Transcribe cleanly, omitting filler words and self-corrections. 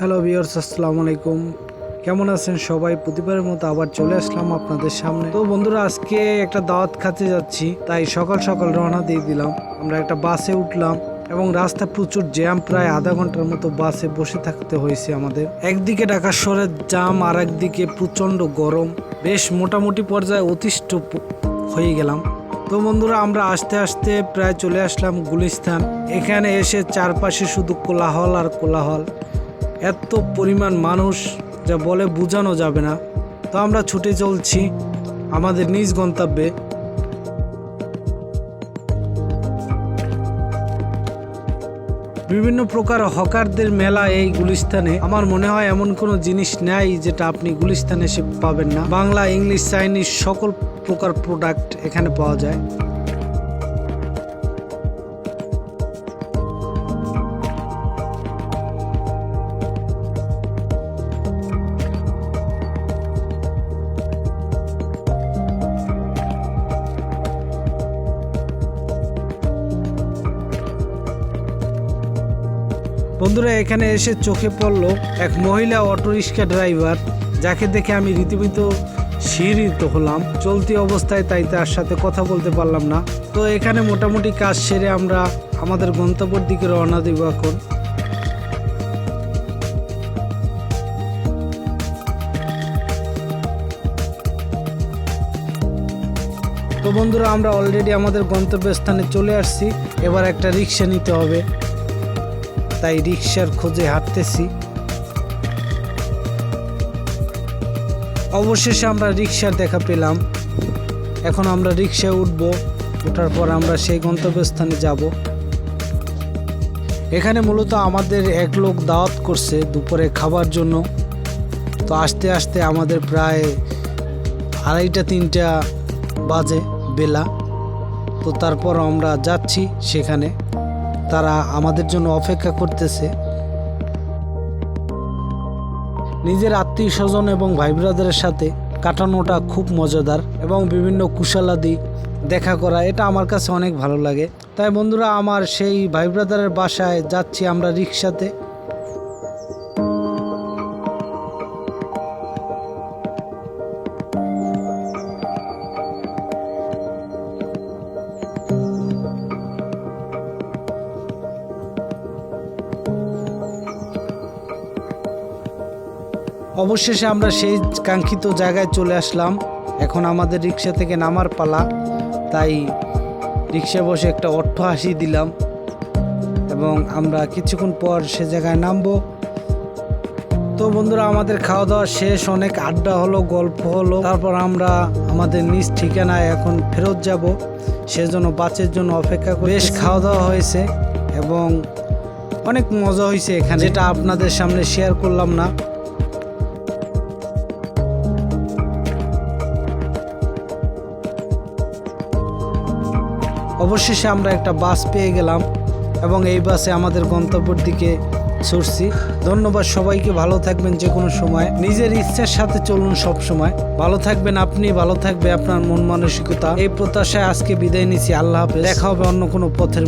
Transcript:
Hello viewers, আসসালামু আলাইকুম। কেমন আছেন সবাই? প্রতিবারের মতো আবার চলে আসলাম আপনাদের সামনে। তো বন্ধুরা, আজকে একটা দাওয়াত খেতে যাচ্ছি, তাই সকাল সকাল রওনা দিয়ে দিলাম। আমরা একটা বাসে উঠলাম এবং রাস্তা প্রচুর জ্যাম, প্রায় আধা ঘন্টার মতো বাসে বসে থাকতে হয়েছে আমাদের। একদিকে ঢাকা শহরের জ্যাম আর একদিকে প্রচন্ড গরম, বেশ মোটামুটি পর্যায়ে অতিষ্ঠ হয়ে গেলাম। তো বন্ধুরা, আমরা আস্তে আস্তে প্রায় চলে আসলাম গুলিস্তান। এখানে এসে চারপাশে শুধু কোলাহল আর কোলাহল, এত পরিমাণ মানুষ যা বলে বোঝানো যাবে না। তো আমরা ছুটে চলছি আমাদের নিজ গন্তব্যে। বিভিন্ন প্রকার হকারদের মেলা এই গুলিস্তানে। আমার মনে হয় এমন কোনো জিনিস নেই যেটা আপনি গুলিস্তানে এসে পাবেন না। বাংলা, ইংলিশ, চাইনিজ সকল প্রকার প্রোডাক্ট এখানে পাওয়া যায়। বন্ধুরা, এখানে এসে চোখে পড়ল এক মহিলা অটোরিক্সা ড্রাইভার, যাকে দেখে আমি রীতিমতো শিহরিত হলাম চলতি অবস্থায়, তাই তার সাথে কথা বলতে পারলাম না। তো এখানে মোটামুটি কাজ সেরে আমরা আমাদের গন্তব্যের দিকে রওনা দেব এখন। তো বন্ধুরা, আমরা অলরেডি আমাদের গন্তব্যস্থানে চলে আসছি। এবার একটা রিক্সা নিতে হবে, তাই রিক্সার খোঁজে হাঁটতেছি। অবশেষে আমরা রিক্সার দেখা পেলাম। এখন আমরা রিক্সায় উঠব, ওঠার পর আমরা সেই গন্তব্যস্থানে যাব। এখানে মূলত আমাদের এক লোক দাওয়াত করছে দুপুরে খাবার জন্য। তো আস্তে আস্তে আমাদের প্রায় 2:30-3টা বাজে বেলা। তো তারপর আমরা যাচ্ছি সেখানে, তারা আমাদের জন্য অপেক্ষা করতেছে। নিজের আত্মীয় স্বজন এবং ভাই ব্রাদারের সাথে কাটানোটা খুব মজাদার এবং বিভিন্ন কুশলাদি দেখা করা, এটা আমার কাছে অনেক ভালো লাগে। তাই বন্ধুরা, আমার সেই ভাই ব্রাদারের বাসায় যাচ্ছি আমরা রিক্সাতে। অবশেষে আমরা সেই কাঙ্ক্ষিত জায়গায় চলে আসলাম। এখন আমাদের রিক্সা থেকে নামার পালা, তাই রিক্সা বসে একটা অট্টহাসি দিলাম এবং আমরা কিছুক্ষণ পর সে জায়গায় নামবো। তো বন্ধুরা, আমাদের খাওয়া দাওয়া শেষ, অনেক আড্ডা হলো, গল্প হলো। তারপর আমরা আমাদের নিজ ঠিকানায় এখন ফেরত যাব, সেজন্য বাসের জন্য অপেক্ষা করে। বেশ খাওয়া দাওয়া হয়েছে এবং অনেক মজা হয়েছে এখানে, যেটা আপনাদের সামনে শেয়ার করলাম না। অবশেষে আমরা একটা বাস পেয়ে গেলাম এবং এই বাসে আমাদের গন্তব্যের দিকে ছুটছি। ধন্যবাদ সবাইকে। ভালো থাকবেন যে কোনো সময়, নিজের ইচ্ছার সাথে চলুন সব সময়। ভালো থাকবেন আপনি, ভালো থাকবে আপনার মন মানসিকতা। এই প্রত্যাশায় আজকে বিদায় নিচ্ছি। আল্লাহ হাফেজ। দেখা হবে অন্য কোনো পথের।